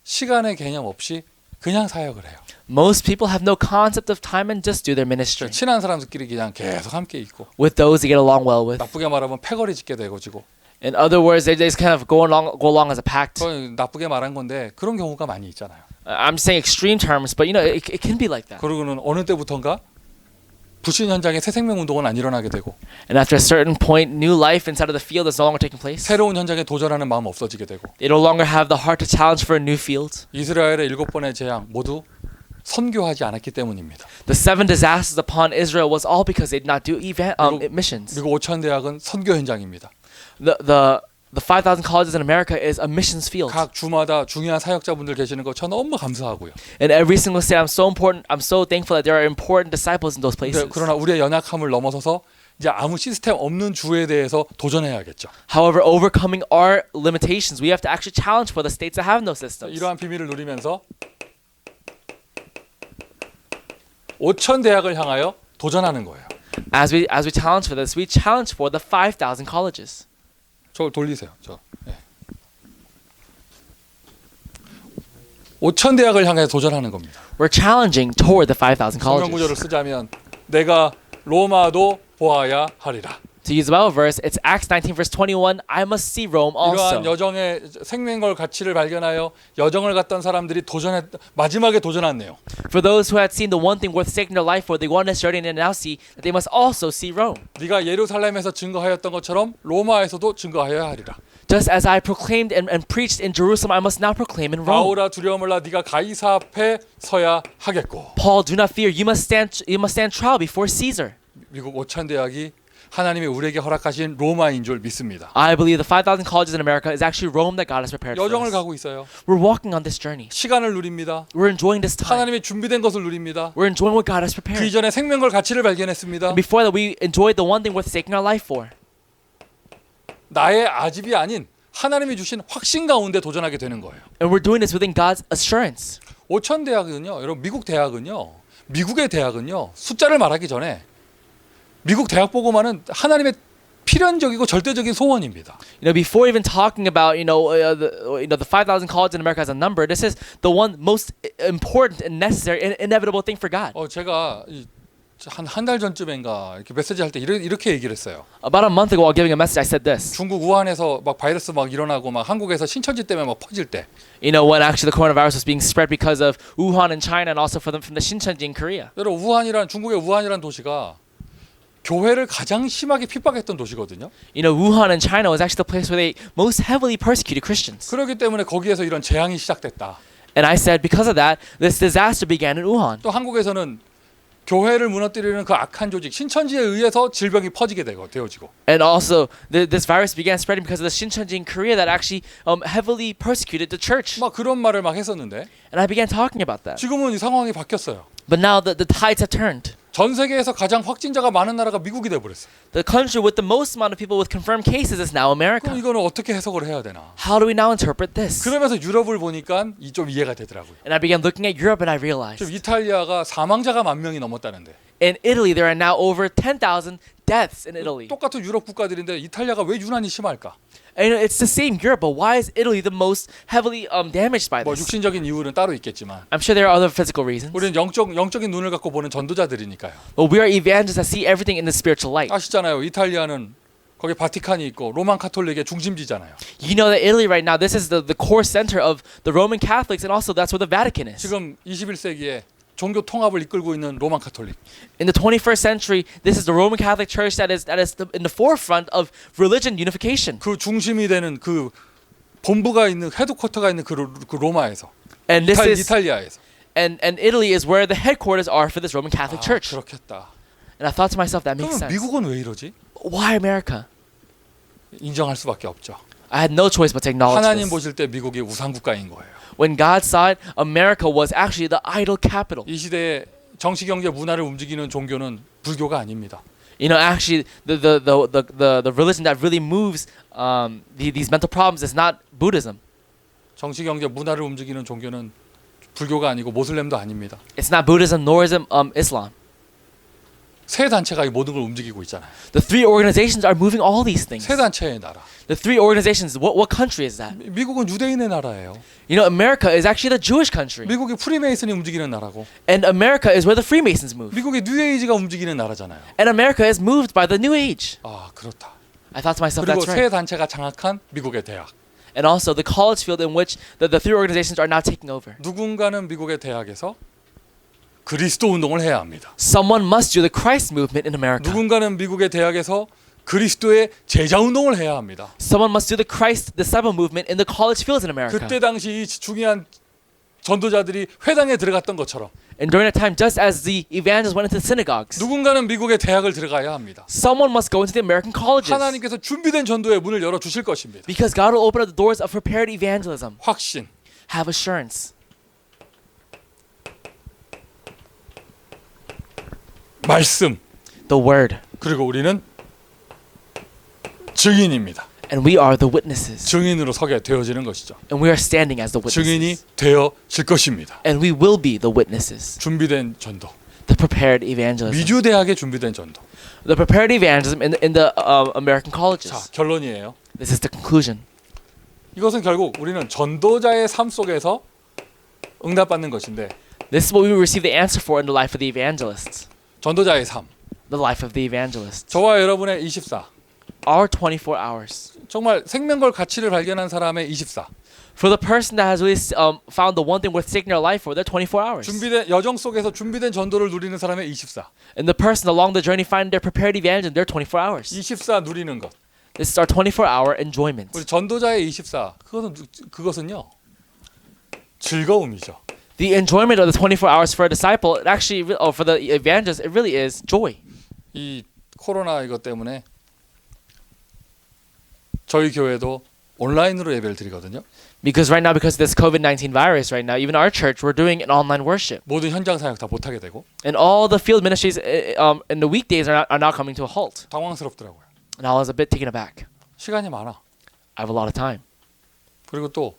시간의 개념 없이 그냥 사역을 해요. Most people have no concept of time and just do their ministry 친한 사람들끼리 그냥 계속 함께 있고 with those they get along well with. 나쁘게 말하면 패거리 짓게 되고지고 In other words, they just kind of go along as a pact. 그건 나쁘게 말한 건데 그런 경우가 많이 있잖아요. I'm saying extreme terms, but you know, it can be like that. 그러고는 어느 때부턴가 부신 현장에 새 생명 운동은 안 일어나게 되고 And after a certain point, new life inside of the field is no longer taking place. 새로운 현장에 도전하는 마음 없어지게 되고 They no longer have the heart to challenge for a new field. 이스라엘의 7번의 재앙 모두 선교하지 않았기 때문입니다. The 7 disasters upon Israel was all because they did not do missions. 미국 5천 대학은 선교 현장입니다. The 5,000 colleges in America is a missions field. 각 주마다 중요한 사역자분들 계시는 거 저 너무 감사하고요. In every single state, I'm so thankful that there are important disciples in those places. 그러나 우리의 연약함을 넘어서서 이제 아무 시스템 없는 주에 대해서 도전해야겠죠. However, overcoming our limitations, we have to actually challenge for the states that have no systems. 이러한 비밀을 누리면서 5천 대학을 향하여 도전하는 거예요. As we challenge for this, we challenge for the 5,000 colleges. 저 돌리세요. 저. 네. 5천 대학을 향해 도전하는 겁니다. We're challenging toward the 5,000 성경 구절을 colleges. 쓰자면 내가 로마도 보아야 하리라. To use the Bible verse, it's Acts 19 verse 21. I must see Rome 이러한 also. 여정의 생명걸 가치를 발견하여 여정을 갔던 사람들이 마지막에 도전했네요. For those who had seen the one thing worth taking their life for, they wanted to journey and now see that they must also see Rome. 네가 예루살렘에서 증거하였던 것처럼 로마에서도 증거하여야 하리라. Just as I proclaimed and preached in Jerusalem, I must now proclaim in Rome. 바울아 두려움을라 네가 가이사 앞에 서야 하겠고. Paul, do not fear. You must stand trial before Caesar. 미국 5천 대학이 하나님이 우리에게 허락하신 로마인 줄 믿습니다. I believe the 5,000 colleges in America is actually Rome that God has prepared for 여정을 us. 가고 있어요. We're walking on this journey. 시간을 누립니다. We're enjoying this time. 하나님이 준비된 것을 누립니다. We're enjoying what God has 그 prepared. 이전에 생명걸 가치를 발견했습니다. Before that, we enjoyed the one thing worth taking our life for. 나의 아집이 아닌 하나님이 주신 확신 가운데 도전하게 되는 거예요. And we're doing this within God's assurance. 5천 대학은요, 여러분 미국의 대학은요 숫자를 말하기 전에 미국 대학 보고만은 하나님의 필연적이고 절대적인 소원입니다. You know, before even talking about the 5,000 colleges in America as a number, this is the one most important and necessary and inevitable thing for God. 제가 한 달 전쯤인가 이렇게 메시지 할 때 이렇게 얘기를 했어요. About a month ago, while giving a message, I said this. 중국 우한에서 막 바이러스 막 일어나고 막 한국에서 신천지 때문에 막 퍼질 때 You know, when actually the coronavirus was being spread because of Wuhan in China and also from the Xinjiang in Korea. 여러분 중국의 우한이라는 도시가 교회를 가장 심하게 핍박했던 도시거든요. You know, Wuhan in China was actually the place where they most heavily persecuted Christians. 그렇기 때문에 거기에서 이런 재앙이 시작됐다. And I said, because of that, this disaster began in Wuhan. 또 한국에서는 교회를 무너뜨리는 그 악한 조직 신천지에 의해서 질병이 퍼지게 되어지고. And also, this virus began spreading because of the Xinjiang in Korea that actually heavily persecuted the church. 막 그런 말을 막 했었는데 And I began talking about that. 지금은 이 상황이 바뀌었어요. But now the tides have turned. 전 세계에서 가장 확진자가 많은 나라가 미국이 돼 버렸어. The country with the most amount of people with confirmed cases is now America. 그럼 이거는 어떻게 해석을 해야 되나? How do we now interpret this? 그러면서 유럽을 보니까 좀 이해가 되더라고요. And I began looking at Europe and I 지금 realized 이탈리아가 사망자가 10,000명이 넘었다는데. in Italy there are now over 10,000 deaths in Italy. 똑같은 유럽 국가들인데 이탈리아가 왜 유난히 심할까? And it's the same Europe, but why is Italy the most heavily damaged by 뭐 this? 육신적인 이유는 따로 있겠지만 I'm sure there are other physical reasons. 우리는 영적인 눈을 갖고 보는 전도자들이니까요. But we are evangelists that see everything in the spiritual light. 아시잖아요. 이탈리아는 거기 바티칸이 있고 로만 카톨릭의 중심지잖아요. You know that Italy right now, this is the core center of the Roman Catholics, and also that's where the Vatican is. 지금 21세기에 종교 통합을 이끌고 있는 로만 카톨릭. In the 21st century, this is the Roman Catholic Church that is in the forefront of religion unification. 그 중심이 되는 그 본부가 있는 헤드쿼터가 있는 그 로마에서 And this is 이탈리아에서. and Italy is where the headquarters are for this Roman Catholic Church. 그렇겠다. And I thought to myself, that makes 그럼 sense. 미국은 왜 이러지? Why America? 인정할 수밖에 없죠. I had no choice but to acknowledge 하나님 this. 보실 때 미국이 우상 국가인 거예요. When God saw it, America was actually the idol capital. 이 시대에 정치, 경제, 문화를 움직이는 종교는 불교가 아닙니다. You know, actually, the religion that really moves these mental problems is not Buddhism. 정치, 경제, 문화를 움직이는 종교는 불교가 아니고 모슬렘도 아닙니다. It's not Buddhism nor is it Islam. 세 단체가 이 모든 걸 움직이고 있잖아요. The three organizations are moving all these things. 세 단체의 나라. The three organizations, what country is that? 미국은 유대인의 나라예요. You know, America is actually the Jewish country. 미국이 프리메이슨이 움직이는 나라고, And America is where the Freemasons move. 미국이 뉴에이지가 움직이는 나라잖아요. And America is moved by the New Age. 아, 그렇다. I thought to myself, 그리고 that's 세 right. 단체가 장악한 미국의 대학. And also the college field in which the three organizations are now taking over. 누군가는 미국의 대학에서 그리스도 운동을 해야 합니다. Someone must do the Christ movement in America. 누군가는 미국의 대학에서 그리스도의 제자 운동을 해야 합니다. Someone must do the Christ disciple movement in the college fields in America. 그때 당시 이 중요한 전도자들이 회당에 들어갔던 것처럼 And during that time, just as the evangelists went into synagogues, 누군가는 미국의 대학을 들어가야 합니다. someone must go into the American colleges. 하나님께서 준비된 전도의 문을 열어 주실 것입니다. Because God will open up the doors of prepared evangelism. 확신. Have assurance. 말씀. The word. 그리고 우리는 증인입니다. And we are the witnesses. 증인으로 서게 되어지는 것이죠. And we are standing as the 증인이 witnesses. 되어질 것입니다. And we will be the witnesses. 준비된 전도. The prepared evangelism. 미주 대학의 준비된 전도. The prepared evangelism in the American 자, colleges. 결론이에요. This is the conclusion. 이것은 결국 우리는 전도자의 삶 속에서 응답받는 것인데 This is what we receive the answer for in the life of the evangelists. 전도자의 삶. The life of the evangelists. 저와 여러분의 24. Our 24 hours. 정말 생명걸 가치를 발견한 사람의 24. For the person that has really found the one thing worth taking their life for, they're 24 hours. 준비된 여정 속에서 준비된 전도를 누리는 사람의 24. And the person along the journey finding their prepared evangelism, they're 24 hours. 24 누리는 것. This is our 24-hour enjoyment. 우리 전도자의 24. 그것은요. 즐거움이죠. The enjoyment of the 24 hours for a disciple, it actually, for the evangelist, it really is joy. 이 코로나 이것 때문에 저희 교회도 온라인으로 예배를 드리거든요. Because right now, because of this COVID-19 virus right now, even our church, we're doing an online worship. 모든 현장 사역 다 못하게 되고 And all the field ministries in the weekdays are now coming to a halt. 당황스럽더라고요. And I was a bit taken aback. 시간이 많아. I have a lot of time. 그리고 또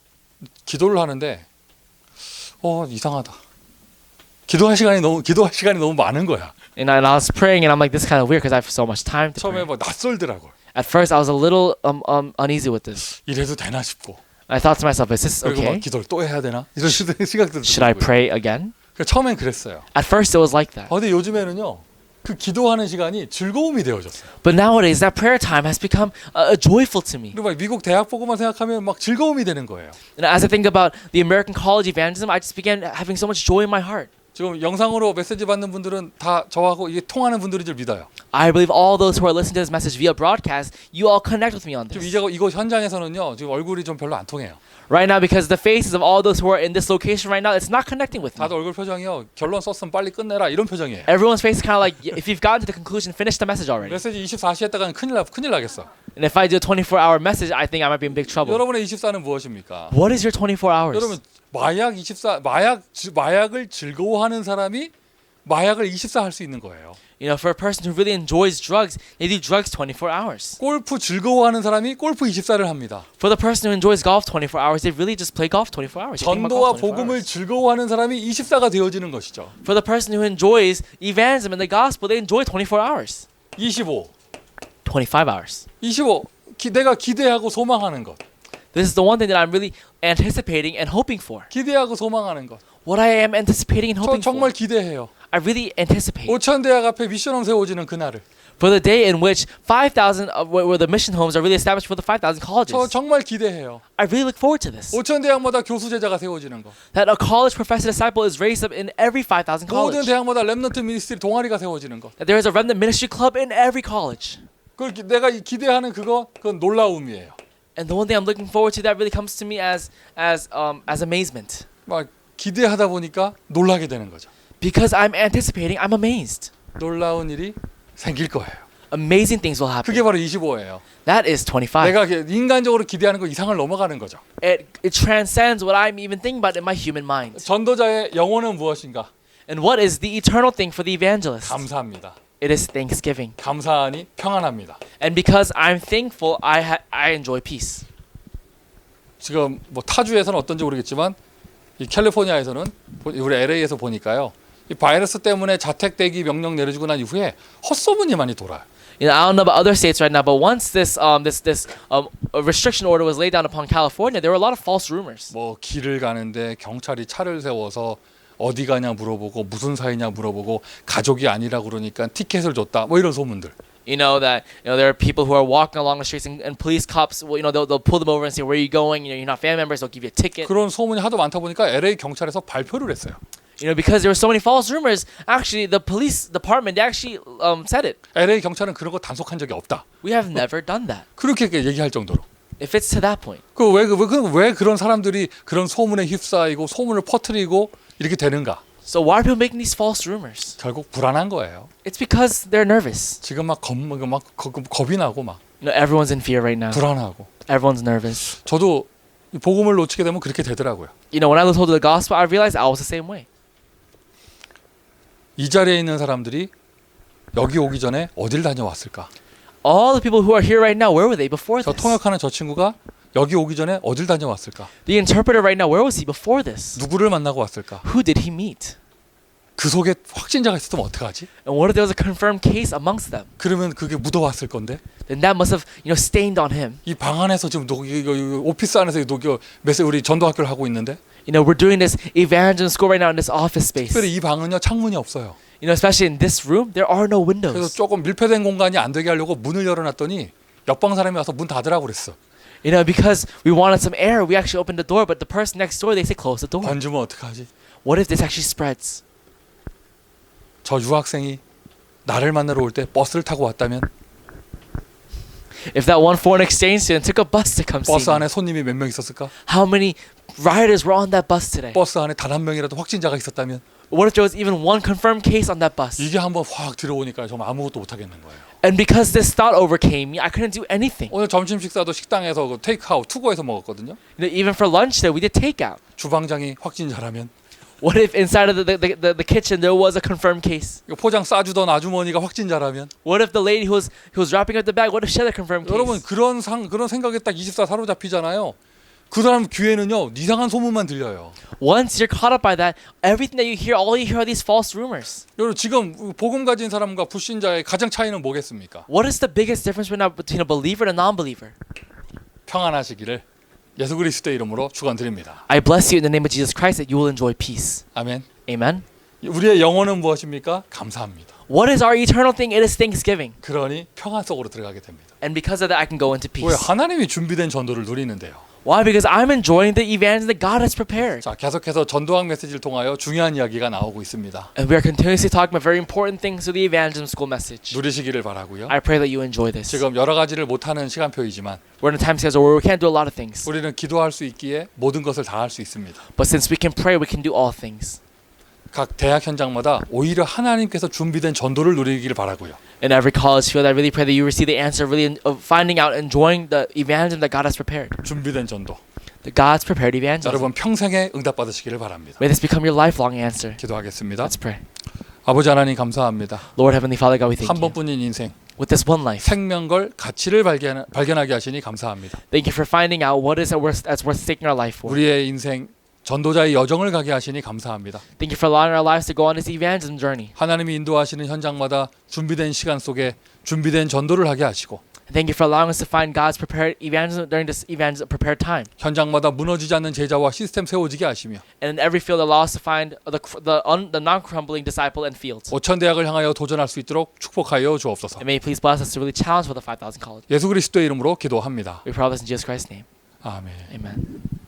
기도를 하는데 이상하다. 기도할 시간이 너무 많은 거야. And I was praying and I'm like, this is kind of weird because I have so much time to 처음에 pray. 뭐 낯설더라고. At first, I was a little uneasy with this. 이래도 되나 싶고. I thought to myself, is this 그리고 막 okay? 기도를 또 해야 되나? 이런 생각도 Should I 들고요. pray again? 처음엔 그랬어요. At first, it was like that. 근데 요즘에는요. 그 기도하는 시간이 즐거움이 되어졌어요. But nowadays, that prayer time has become joyful to me. 그리고 막 미국 대학 보고만 생각하면 막 즐거움이 되는 거예요. And as I think about the American college evangelism, I just began having so much joy in my heart. 지금 영상으로 메시지 받는 분들은 다 저하고 이게 통하는 분들인 줄 믿어요. I believe all those who are listening to this message via broadcast, you all connect with me on 지금 this. 이곳 현장에서는요. 지금 얼굴이 좀 별로 안 통해요. Right now, because the faces of all those who are in this location right now, it's not connecting with me. 다들 얼굴 표정이요. 결론 썼으면 빨리 끝내라 이런 표정이에요. Everyone's face is kind of like, if you've gotten to the conclusion, finish the message already. 메시지 24시 했다가는 큰일 나겠어. And if I do a 24-hour message, I think I might be in big trouble. 여러분의 24는 무엇입니까? What is your 24 hours? 여러분 마약을 즐거워하는 사람이 마약을 24 할 수 있는 거예요. You know, for a person who really enjoys drugs, they do drugs 24 hours. 골프 즐거워하는 사람이 골프 24를 합니다. For the person who enjoys golf 24 hours, they really just play golf 24 hours. They think about 전도와 golf 24 복음을 hours. 즐거워하는 사람이 24가 되어지는 것이죠. For the person who enjoys evangelism and the gospel, they enjoy 24 hours. 25. 25 hours. 25. 내가 기대하고 소망하는 것. This is the one thing that I'm really anticipating and hoping for. 기대하고 소망하는 것. What I am anticipating and 저 hoping 정말 for. 기대해요. I really anticipate. 오천 대학 앞에 미션홈 세워지는 그날을. For the day in which 5,000, where the mission homes are really established for the 5,000 colleges. 저 정말 기대해요. I really look forward to this. 오천 대학마다 교수 제자가 세워지는 거. That a college professor disciple is raised up in every 5,000 모든 college. 대학마다 렘넌트 미니스트리 동아리가 세워지는 거. That there is a remnant ministry club in every college. 그걸 내가 기대하는 그건 놀라움이에요. And the one thing I'm looking forward to that really comes to me as amazement. 막 기대하다 보니까 놀라게 되는 거죠. Because I'm anticipating, I'm amazed. 놀라운 일이 생길 거예요. Amazing things will happen. 그게 바로 25예요. That is 25. 내가 인간적으로 기대하는 거 이상을 넘어가는 거죠. It transcends what I'm even thinking about in my human mind. 전도자의 영혼은 무엇인가? And what is the eternal thing for the evangelist? 감사합니다. It is thanksgiving. 감사하니 평안합니다. And because I'm thankful, I enjoy peace. 지금 뭐 타주에서는 어떤지 모르겠지만 이 캘리포니아에서는 우리 LA에서 보니까요. 이 바이러스 때문에 자택 대기 명령 내려주고 난 이후에 헛소문이 많이 돌아요. You know, I don't know about other states right now, but once this restriction order was laid down upon California, there were a lot of false rumors. 뭐 길을 가는데 경찰이 차를 세워서 어디 가냐 물어보고 무슨 사이냐 물어보고 가족이 아니라 그러니까 티켓을 줬다. 뭐 이런 소문들. You know that there are people who are walking along the streets and police cops, well, they'll pull them over and say, "Where are you going? You're not family members. They'll give you a ticket." 그런 소문이 하도 많다 보니까 LA 경찰에서 발표를 했어요. Because there were so many false rumors, actually the police department they actually said it. LA 경찰은 그런 거 단속한 적이 없다. We have never done that. 그렇게 얘기할 정도로. If it's to that point. 왜 그런 사람들이 그런 소문에 휩싸이고 소문을 퍼뜨리고 이렇게 되는가? So why are people making these false rumors? 결국 불안한 거예요. It's because they're nervous. 지금 막 겁이 나고 막 Everyone's in fear right now. 불안하고. Everyone's nervous. 저도 이 복음을 놓치게 되면 그렇게 되더라고요. When I was told the gospel, I realized I was the same way. 이 자리에 있는 사람들이 여기 오기 전에 어딜 다녀왔을까? All the people who are here right now, where were they before 저 this? 통역하는 저 친구가 여기 오기 전에 어딜 다녀왔을까? The interpreter right now, where was he before this? 누구를 만나고 왔을까? Who did he meet? 그 속에 확진자가 있었으면 어떡하지? And what if there was a confirmed case amongst them? 그러면 그게 묻어왔을 건데 Then that must have, stained on him. 이 방 안에서 지금 오피스 안에서 우리 전도학교를 하고 있는데 We're doing this evangelism school right now in this office space. 특별히 이 방은요 창문이 없어요. Especially in this room, there are no 그래서 windows. 조금 밀폐된 공간이 안 되게 하려고 문을 열어놨더니 옆방 사람이 와서 문 닫으라고 그랬어. Because we wanted some air, we actually opened the door, but the person next door, they say close the door. 번지면 어떡하지? What if this actually spreads? 저 유학생이 나를 만나러 올 때 버스를 타고 왔다면 If that one foreign exchange student took a bus to come see 버스 me, 안에 손님이 몇 명 있었을까? how many riders were on that bus today? 버스 안에 단 한 명이라도 확진자가 있었다면 What if there was even one confirmed case on that bus? 이게 한번 확 들어오니까 정말 아무것도 못 하겠는 거예요. And because this thought overcame me, I couldn't do anything. 오늘 점심 식사도 식당에서 그 테이크아웃 투고해서 먹었거든요. Even for lunch today, we did takeout. 주방장이 확진자라면 What if inside of the kitchen there was a confirmed case? 이거 포장 싸주던 아주머니가 확진자라면 What if the lady who was wrapping up the bag, what if she had a confirmed 여러분 case? 그런 생각에 딱 24 사로잡히잖아요. 그 사람 귀에는요 이상한 소문만 들려요. Once you're caught up by that, everything that you hear, all you hear are these false rumors. 여러분 지금 복음 가진 사람과 불신자의 가장 차이는 뭐겠습니까? What is the biggest difference right now between a believer and a non-believer? 평안하시기를 예수 그리스도의 이름으로 축원드립니다. I bless you in the name of Jesus Christ that you will enjoy peace. 아멘. Amen. 우리의 영혼은 무엇입니까? 감사합니다. What is our eternal thing? It is thanksgiving. 그러니 평안 속으로 들어가게 됩니다. And because of that, I can go into 왜 peace. 하나님이 준비된 전도를 누리는데요. Why? Because I'm enjoying the evangelism that God has prepared. 자, 계속해서 전도학 메시지를 통하여 중요한 이야기가 나오고 있습니다. And we are continuously talking about very important things through the evangelism school message. 누리시기를 바라고요. I pray that you enjoy this. 지금 여러 가지를 못하는 시간표이지만 We're in a time schedule where we can't do a lot of things. 우리는 기도할 수 있기에 모든 것을 다 할 수 있습니다. But since we can pray, we can do all things. 각 대학 현장마다 오히려 하나님께서 준비된 전도를 누리기를 바라고요. In every college field, I really pray that you receive the answer really of finding out, enjoying the evangelism that God has prepared. 준비된 전도. The God's prepared evangelism. 여러분 평생에 응답받으시기를 바랍니다. May this become your lifelong answer. 기도하겠습니다. Let's pray. 아버지 하나님 감사합니다. Lord Heavenly Father God, we thank 한 you. 번뿐인 인생, With this one life, 생명걸 가치를 발견하게 하시니 감사합니다. thank you for finding out what is that's worth taking our life for. 우리의 인생 전도자의 여정을 가게 하시니 감사합니다. Thank you for allowing our lives to go on this evangelism journey. 하나님이 인도하시는 현장마다 준비된 시간 속에 준비된 전도를 하게 하시고 And thank you for allowing us to find God's prepared evangelism during this evangelism prepared time. 현장마다 무너지지 않는 제자와 시스템 세워지게 하시며 And in every field, allow us to find the non-crumbling disciple and fields. 5천 대학을 향하여 도전할 수 있도록 축복하여 주옵소서. And may you please bless us to really challenge for the 5,000 colleges. 예수 그리스도의 이름으로 기도합니다. We pray this in Jesus Christ's name. 아멘. Amen.